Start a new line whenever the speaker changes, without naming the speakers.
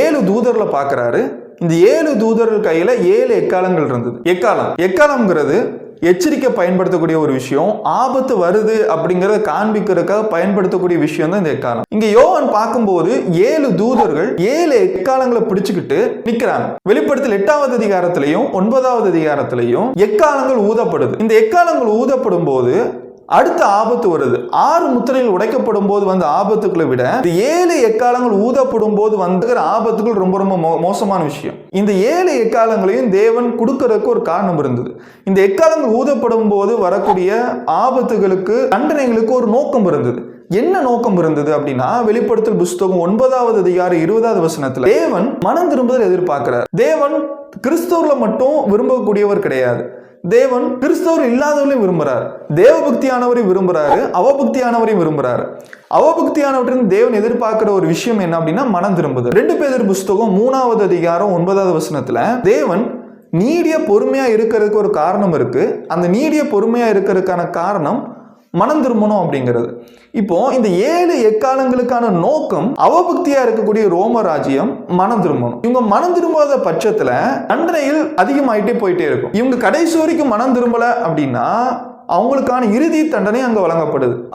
7 தூதர்ல பாக்குறாரு. இந்த 7 தூதர்கள் கையில 7 எக்காலங்கள் இருந்தது. எக்காலம்ங்கிறது எச்சரிக்கை பயன்படுத்தக்கூடிய ஒரு விஷயம். ஆபத்து வருது அப்படிங்கறத காண்பிக்கிறதுக்காக பயன்படுத்தக்கூடிய விஷயம் தான் இந்த எக்காலம். இங்க யோவான் பார்க்கும்போது 7 தூதர்கள் 7 எக்காலங்களை பிடிச்சுக்கிட்டு நிக்கிறாங்க. வெளிப்படுத்தல் 8வது அதிகாரத்திலையும் 9வது அதிகாரத்திலையும் எக்காலங்கள் ஊதப்படுது. இந்த எக்காலங்கள் ஊதப்படும் போது அடுத்த ஆபத்து வருது. 6 முத்திரைகள் உடைக்கப்படும் போது வந்த ஆபத்துக்களை விட இந்த 7 எக்காலங்கள் ஊதப்படும் போது வந்துகிற ஆபத்துகள் ரொம்ப ரொம்ப மோசமான விஷயம். இந்த 7 எக்காலங்களையும் தேவன் கொடுக்கறதுக்கு ஒரு காரணம் இருந்தது. இந்த எக்காலங்கள் ஊதப்படும் போது வரக்கூடிய ஆபத்துகளுக்கு தண்டனைகளுக்கு ஒரு நோக்கம் இருந்தது. என்ன நோக்கம் இருந்தது அப்படின்னா, வெளிப்படுத்தல் புஸ்தகம் 9வது அதிகாரம் 20வது வசனத்துல தேவன் மனம் திரும்புதல் எதிர்பார்க்கிறார். தேவன் கிறிஸ்தவர்ல மட்டும் விரும்பக்கூடியவர் கிடையாது. தேவன் கிறிஸ்தவர் இல்லாதவரையும் விரும்புறாரு. தேவபக்தியானவரையும் விரும்புறாரு, அவபக்தியானவரையும் விரும்புறாரு. அவபக்தியானவற்றின் தேவன் எதிர்பார்க்கிற ஒரு விஷயம் என்ன அப்படின்னா மனம் திரும்புதல். 2 பேதுரு புஸ்தகம் 3வது அதிகாரம் 9வது வசனத்துல தேவன் நீடிய பொறுமையா இருக்கிறதுக்கு ஒரு காரணம் இருக்கு. அந்த நீடிய பொறுமையா இருக்கிறதுக்கான காரணம் மனம் திரும்பணும் அப்படிங்கிறது. இப்போ இந்த 7 எக்காலங்களுக்கான நோக்கம் அவபக்தியா இருக்கக்கூடிய ரோம ராஜ்யம் மனம் திரும்பணும். இவங்க மனம் திரும்பாத பட்சத்துல தண்டனைகள் அதிகமாயிட்டே போயிட்டே இருக்கும். இவங்க கடைசி வரைக்கும் மனம் திரும்பல அப்படின்னா அவங்களுக்கான இறுதி தண்டனை அங்க வழங்கப்படுது.